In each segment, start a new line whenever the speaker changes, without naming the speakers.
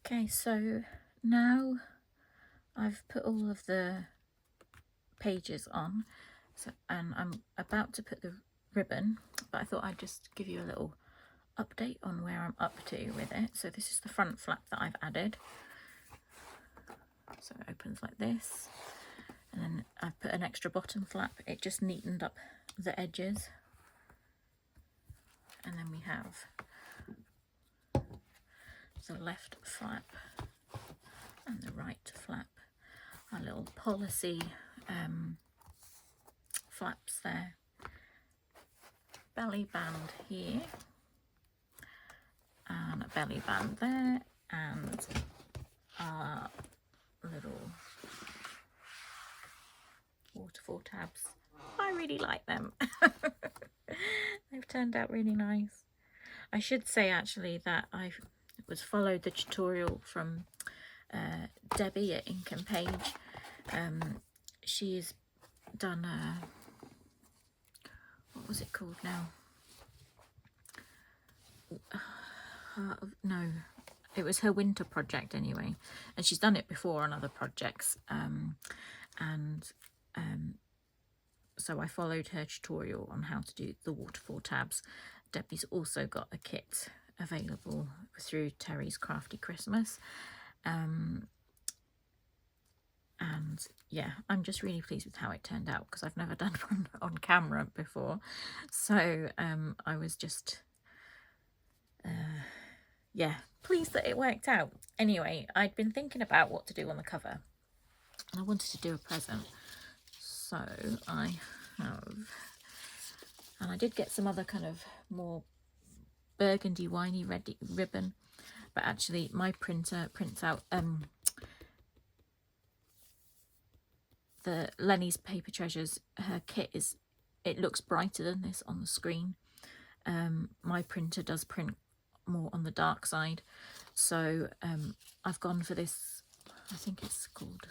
Okay, so now I've put all of the pages on, and I'm about to put the ribbon, but I thought I'd just give you a little update on where I'm up to with it. So this is the front flap that I've added. So it opens like this, and then I put an extra bottom flap. It just neatened up the edges. And then we have the left flap and the right flap, our little policy flaps there. Belly band here, and a belly band there, and our little waterfall tabs. I really like them. They've turned out really nice. I should say actually that I followed the tutorial from Debbie at Ink and Page. She's done what was it called now? No, it was her winter project anyway, and she's done it before on other projects, so I followed her tutorial on how to do the waterfall tabs. Debbie's also got a kit available through Teri's Crafty Christmas, and yeah, I'm just really pleased with how it turned out because I've never done one on camera before. So I was just yeah, pleased that it worked out. Anyway, I'd been thinking about what to do on the cover, and I wanted to do a present. So I have, and I did get some other kind of more burgundy winey red ribbon, but actually my printer prints out the Lenny's Paper Treasures. Her kit it looks brighter than this on the screen. My printer does print more on the dark side, so I've gone for this. I think it's called,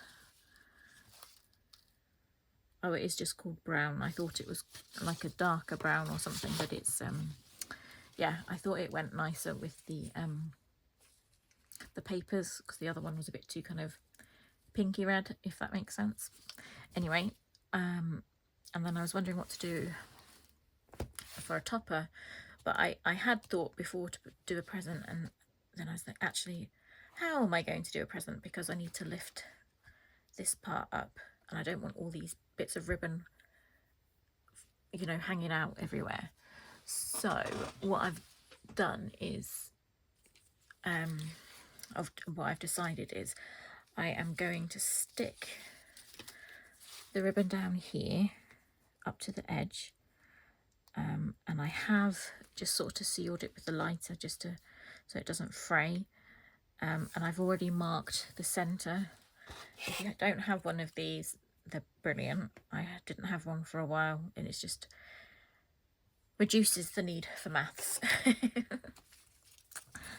oh, it is just called brown. I thought it was like a darker brown or something, but it's yeah, I thought it went nicer with the papers, because the other one was a bit too kind of pinky red, if that makes sense. Anyway, and then I was wondering what to do for a topper, but I had thought before to do a present, and then I was like, actually, how am I going to do a present, because I need to lift this part up, and I don't want all these bits of ribbon, you know, hanging out everywhere. So what I've done is, what I've decided is I am going to stick the ribbon down here up to the edge, and I have just sort of sealed it with the lighter just to so it doesn't fray, and I've already marked the center. If you don't have one of these, they're brilliant. I didn't have one for a while, and it's just reduces the need for maths.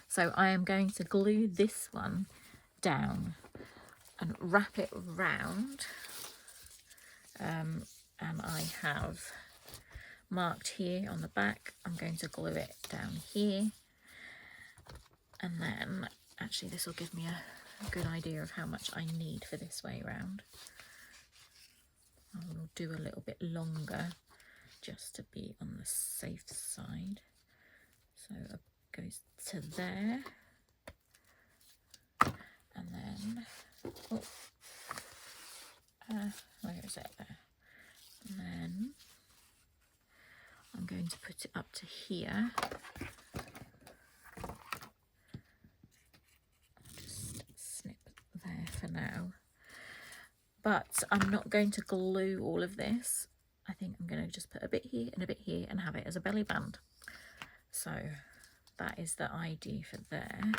So I am going to glue this one down and wrap it round, and I have marked here on the back. I'm going to glue it down here, and then actually this will give me a good idea of how much I need for this way round. I will do a little bit longer just to be on the safe side. So it goes to there, and then where is it there? And then I'm going to put it up to here. Just snip there for now. But I'm not going to glue all of this. I think I'm going to just put a bit here and a bit here and have it as a belly band. So that is the idea for there.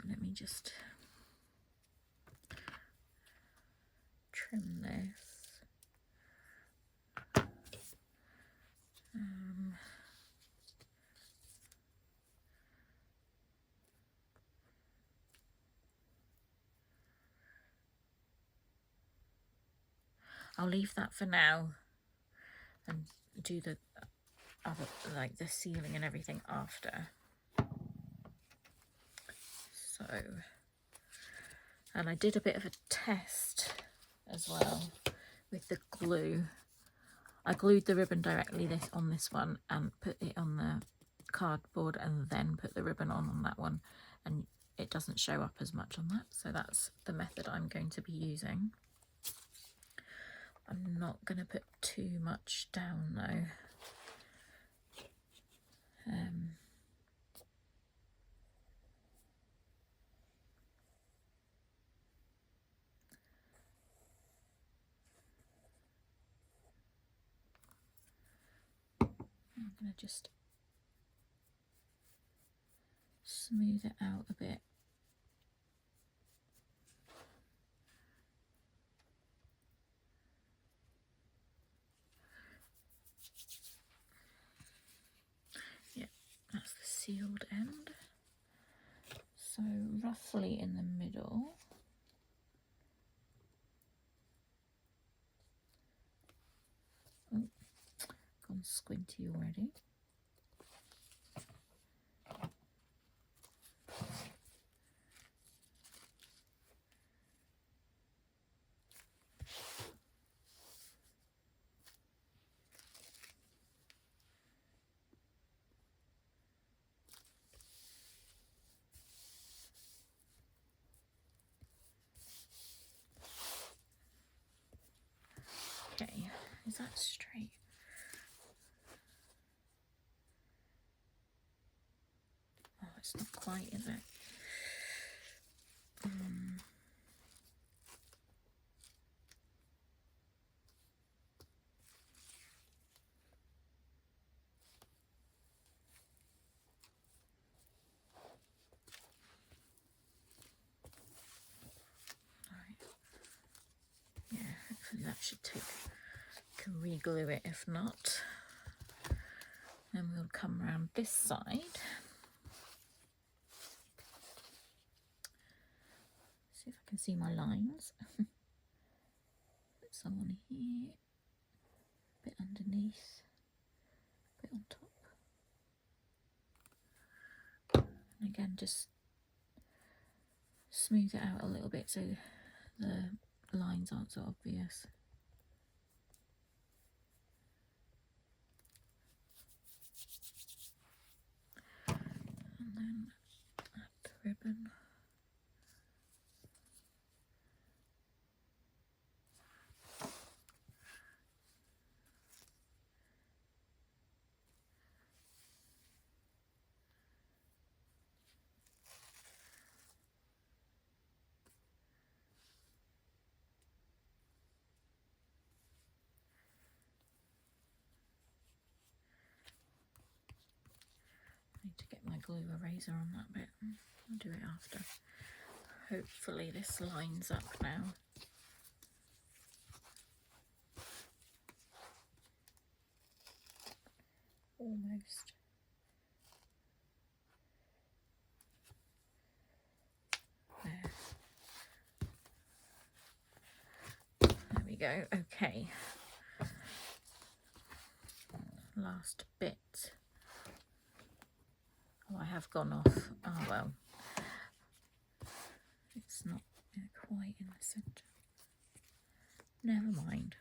Let me just trim this. I'll leave that for now and do the other, like the sealing and everything after. So, and I did a bit of a test as well with the glue. I glued the ribbon directly on this one and put it on the cardboard and then put the ribbon on that one, and it doesn't show up as much on that. So that's the method I'm going to be using. I'm not going to put too much down though. I'm going to just smooth it out a bit. Yeah, that's the sealed end. So roughly in the middle. Oh, gone squinty already. Okay, is that straight? Oh, it's not quite, is it? Yeah, hopefully that should take, can re-glue it. If not, then we'll come around this side. See if I can see my lines. Put some on here, a bit underneath, a bit on top. And again, just smooth it out a little bit so the lines aren't so obvious. And then add the ribbon. I need to get my glue eraser on that bit. I'll do it after. Hopefully this lines up now. Almost. There. There we go. Okay. Last bit. Oh, I have gone off. Oh well. It's not quite in the centre. Never mind.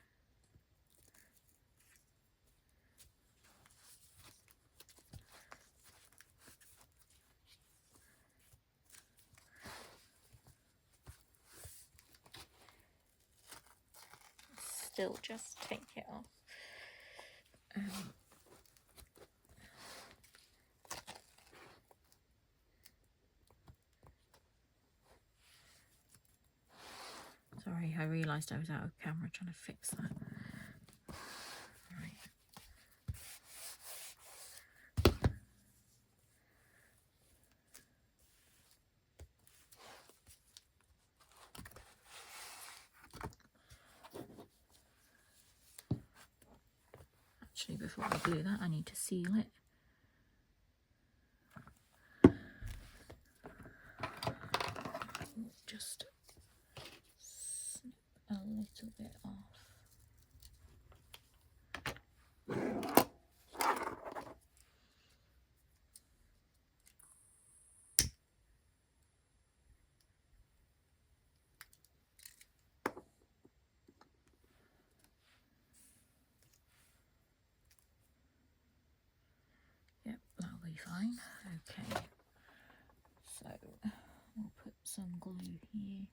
Still just take it off. Sorry, I realised I was out of camera trying to fix that. Right. Actually, before I glue that, I need to seal it. Just snip a little bit off. fine. Okay, so we'll put some glue here.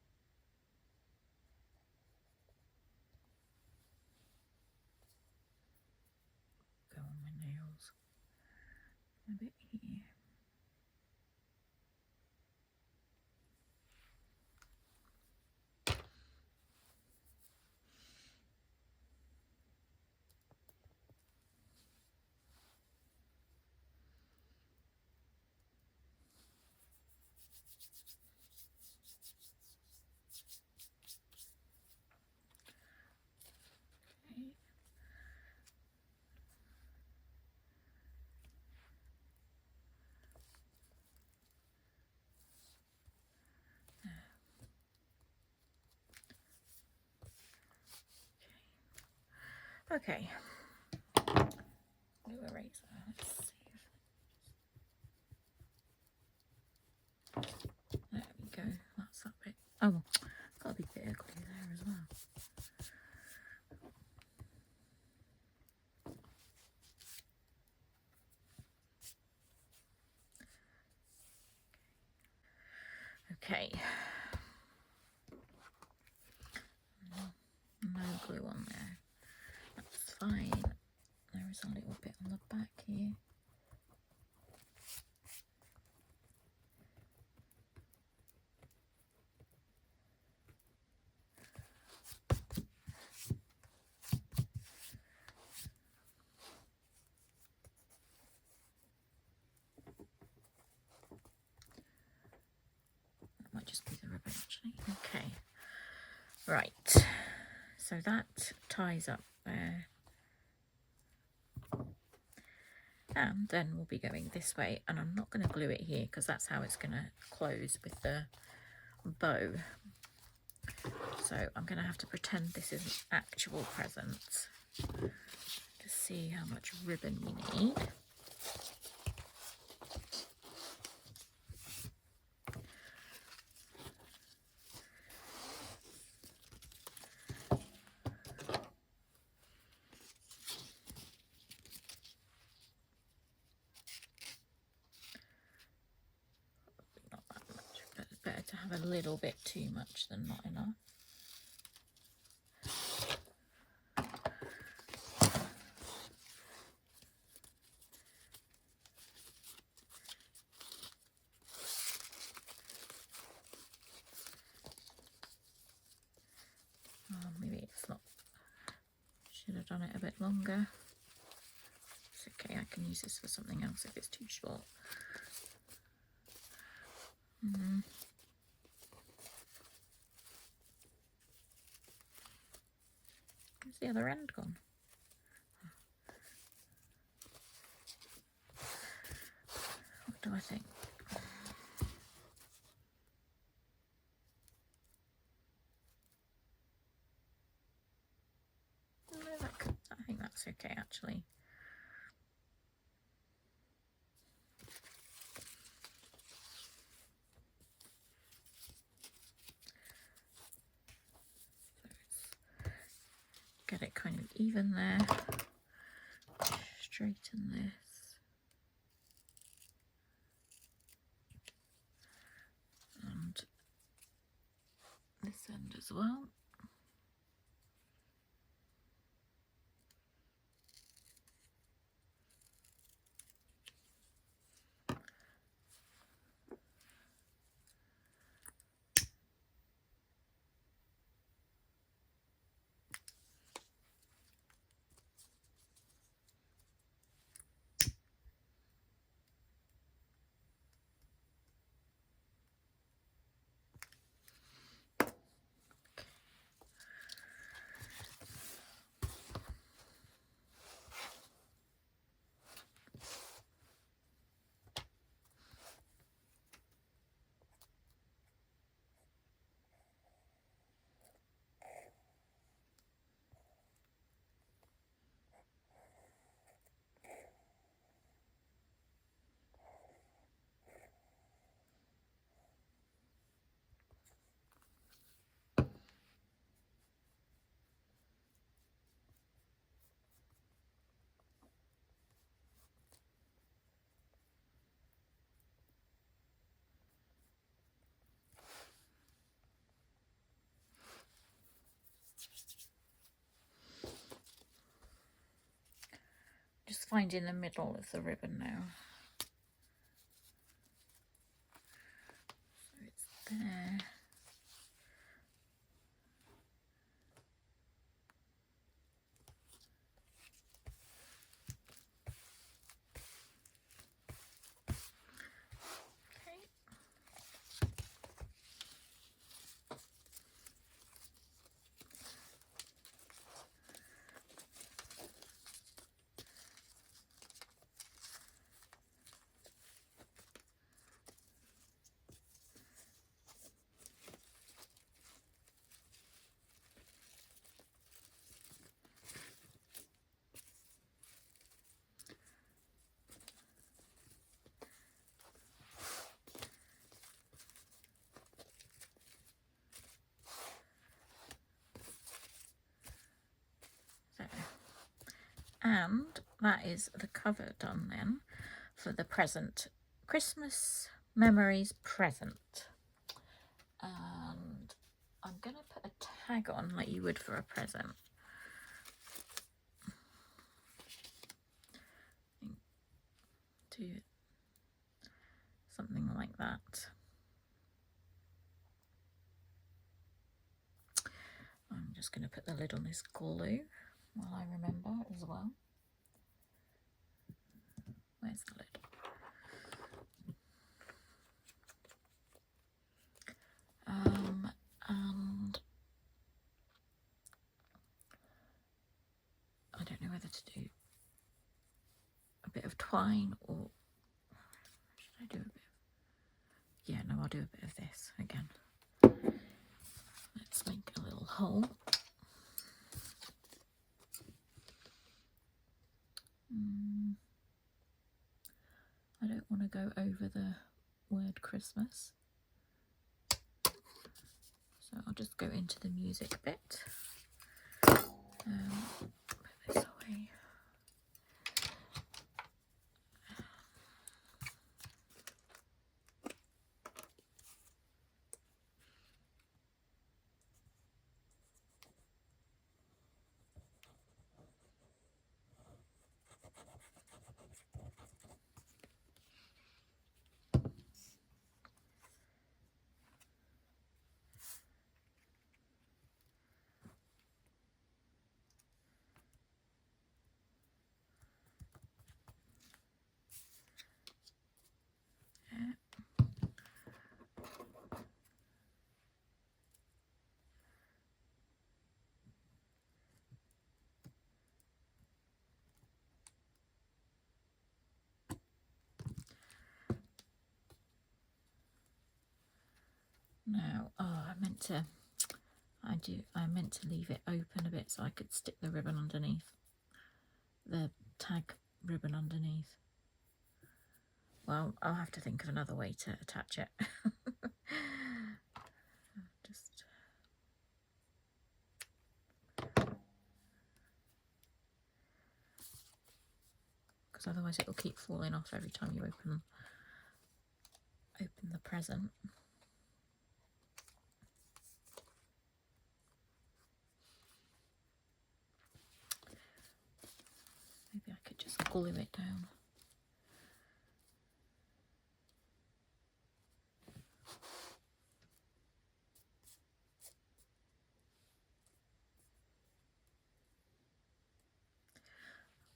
Go on my nails. A bit here. Okay. Blue eraser. Let's see if there we go. That's that bit. Oh, got a big bit of glue there as well. Okay. No glue on there. That's fine. There is a little bit on the back here. That might just be the ribbon actually. Okay. Right. So that ties up there. And then we'll be going this way, and I'm not going to glue it here because that's how it's going to close with the bow. So I'm going to have to pretend this is an actual present to see how much ribbon we need. Not that much, but it's better to have a little bit too much than not enough. Maybe it's not, should have done it a bit longer. It's okay, I can use this for something else if it's too short. Where's the other end gone? What do I think? I think that's okay actually. So get it kind of even there. Straighten this. And this end as well. just finding the middle of the ribbon now. So it's there. And that is the cover done then for the present Christmas Memories present. And I'm going to put a tag on like you would for a present. Do something like that. I'm just going to put the lid on this glue while I remember as well. Where's the lid? And I don't know whether to do a bit of twine or should I do a bit of, yeah, no, I'll do a bit of this again. Let's make a little hole. I don't want to go over the word Christmas, so I'll just go into the music bit. Put this away. Now, I meant to leave it open a bit so I could stick the ribbon underneath, the tag ribbon underneath. Well, I'll have to think of another way to attach it. Just because otherwise it will keep falling off every time you open the present. Maybe I could just glue it down.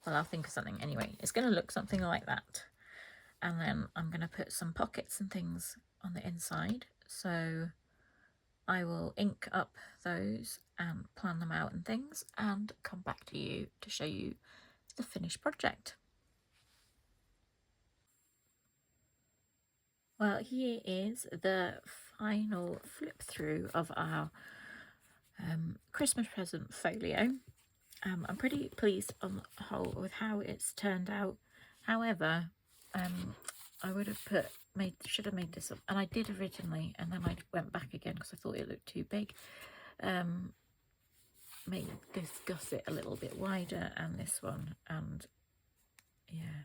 Well, I'll think of something anyway. It's going to look something like that. And then I'm going to put some pockets and things on the inside. So I will ink up those and plan them out and things and come back to you to show you the finished project. Well, here is the final flip through of our Christmas present folio. I'm pretty pleased on the whole with how it's turned out. However, I would have should have made this up, and I did originally, and then I went back again because I thought it looked too big. Made this gusset a little bit wider, and this one, and yeah.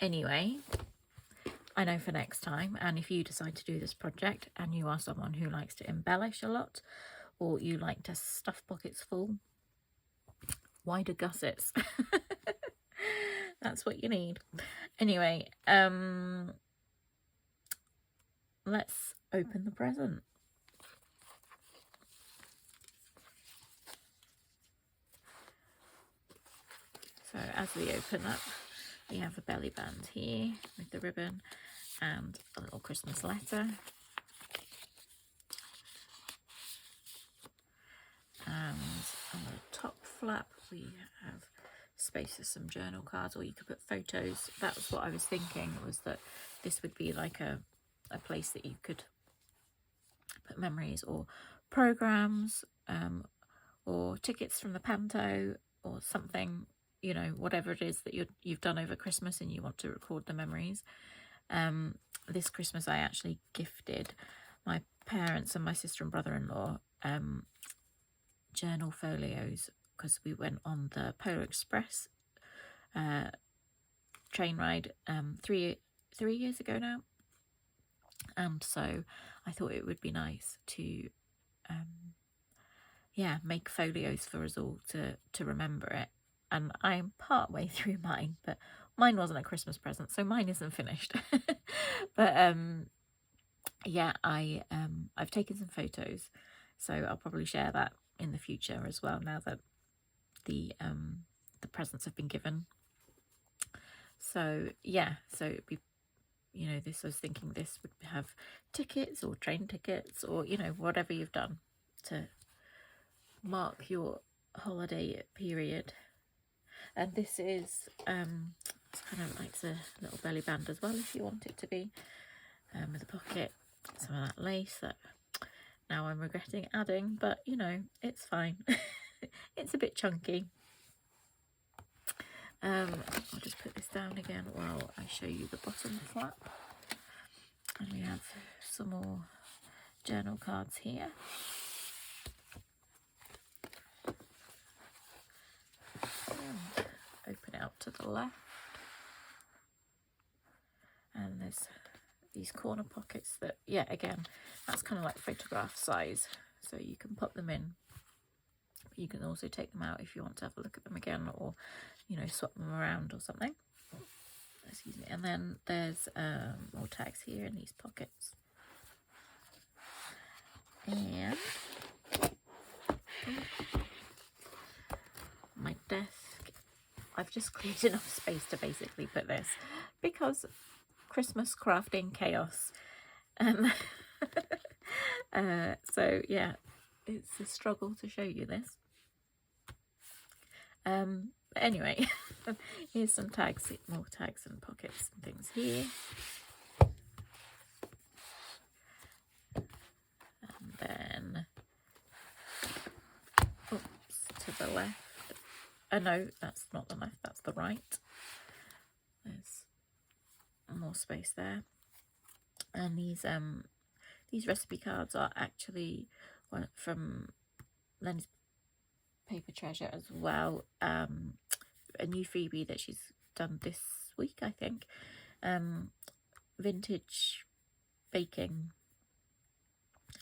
Anyway, I know for next time, and if you decide to do this project and you are someone who likes to embellish a lot, or you like to stuff pockets full, wider gussets That's what you need. Anyway, let's open the present. So as we open up, we have a belly band here with the ribbon and a little Christmas letter. And on the top flap we have space for some journal cards, or you could put photos. That was what I was thinking, was that this would be like a place that you could put memories or programs, or tickets from the panto or something, you know, whatever it is that you've done over Christmas and you want to record the memories. This Christmas I actually gifted my parents and my sister and brother-in-law journal folios, because we went on the Polar Express train ride 3 years ago now, and so I thought it would be nice to yeah, make folios for us all to remember it. And I'm part way through mine, but mine wasn't a Christmas present, so mine isn't finished. But yeah, I've taken some photos, so I'll probably share that in the future as well, now that the presents have been given. So yeah, so it'd be, you know, this, I was thinking this would have tickets or train tickets, or, you know, whatever you've done to mark your holiday period. And this is it's kind of like a little belly band as well, if you want it to be, with a pocket, some of that lace that now I'm regretting adding, but you know, it's fine. It's a bit chunky. I'll just put this down again while I show you the bottom flap. And we have some more journal cards here. And open it out to the left. And there's these corner pockets that, yeah, again, that's kind of like photograph size, so you can put them in. You can also take them out if you want to have a look at them again, or, you know, swap them around or something. Excuse me. And then there's more tags here in these pockets. And my desk, I've just cleared enough space to basically put this, because Christmas crafting chaos. So yeah, it's a struggle to show you this. Anyway, here's some tags, more tags and pockets and things here. And then, oops, to the left. No, that's not the left, that's the right. There's more space there. And these recipe cards are actually from Lenny's Paper Treasure as well. A new freebie that she's done this week, I think. Vintage baking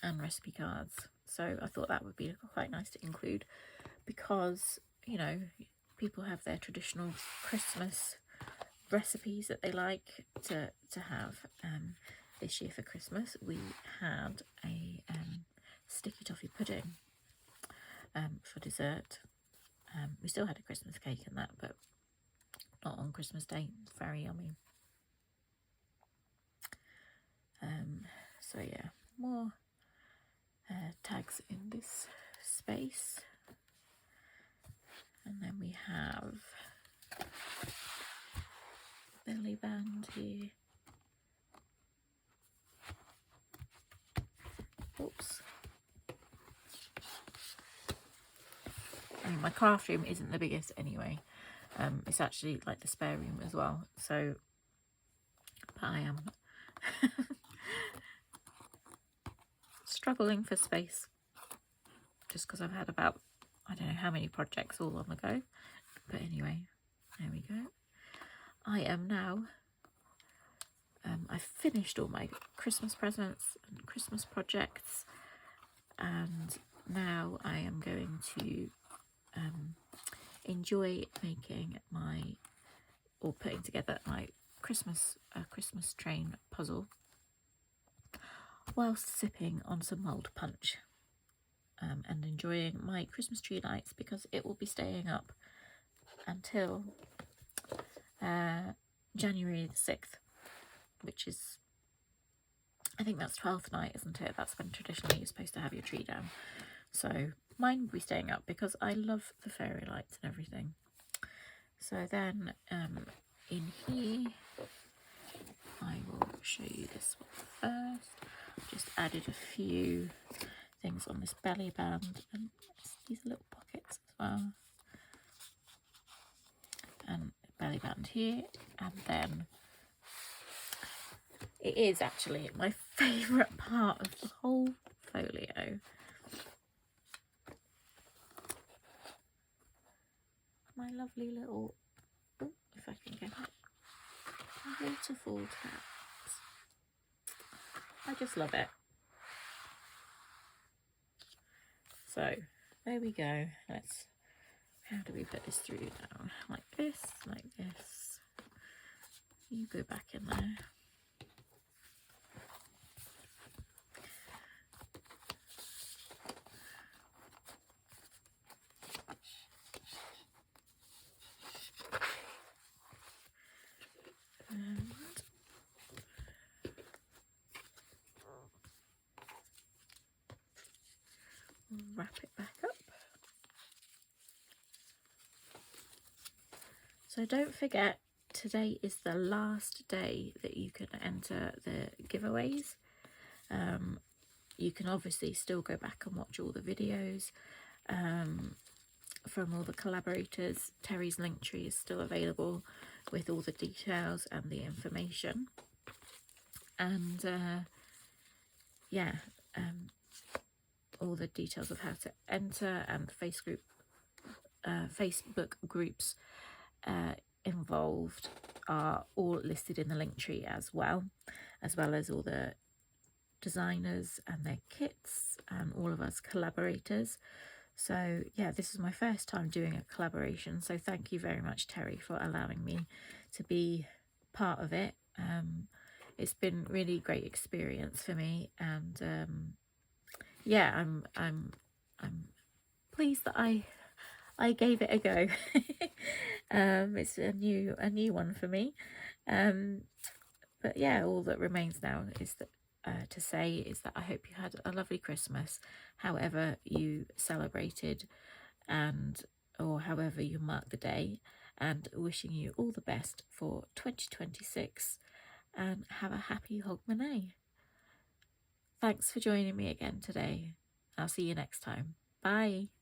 and recipe cards. So I thought that would be quite nice to include, because, you know, people have their traditional Christmas recipes that they like to have. This year for Christmas we had a sticky toffee pudding for dessert. We still had a Christmas cake and that, but not on Christmas Day. It's very yummy. So yeah, more tags in this space. And then we have belly band here. Oops. I mean, my craft room isn't the biggest anyway. It's actually like the spare room as well. So, but I am struggling for space, just because I've had about, I don't know how many projects all on the go. But anyway, there we go. I am now, I've finished all my Christmas presents and Christmas projects, and now I am going to enjoy making my or putting together my Christmas train puzzle whilst sipping on some mulled punch and enjoying my Christmas tree lights, because it will be staying up until January the 6th, which is, I think that's 12th night, isn't it? That's when traditionally you're supposed to have your tree down. So mine will be staying up because I love the fairy lights and everything. So then in here, I will show you this one first. Just added a few things on this belly band, and these little pockets as well. And belly band here, and then it is actually my favourite part of the whole folio. My lovely little, oh, if I can get it, waterfall taps. I just love it. So there we go. Let's, how do we put this through now? Like this, like this. You go back in there. Wrap it back up. So don't forget, today is the last day that you can enter the giveaways. You can obviously still go back and watch all the videos from all the collaborators. Teri's link tree is still available with all the details and the information. And all the details of how to enter, and the Facebook groups involved are all listed in the link tree as well as all the designers and their kits and all of us collaborators. So yeah, this is my first time doing a collaboration, so thank you very much, Teri, for allowing me to be part of it. It's been really great experience for me, and yeah, I'm pleased that I gave it a go. It's a new one for me, but yeah, all that remains now is that to say is that I hope you had a lovely Christmas, however you celebrated, and or however you mark the day, and wishing you all the best for 2026, and have a happy Hogmanay. Thanks for joining me again today. I'll see you next time. Bye.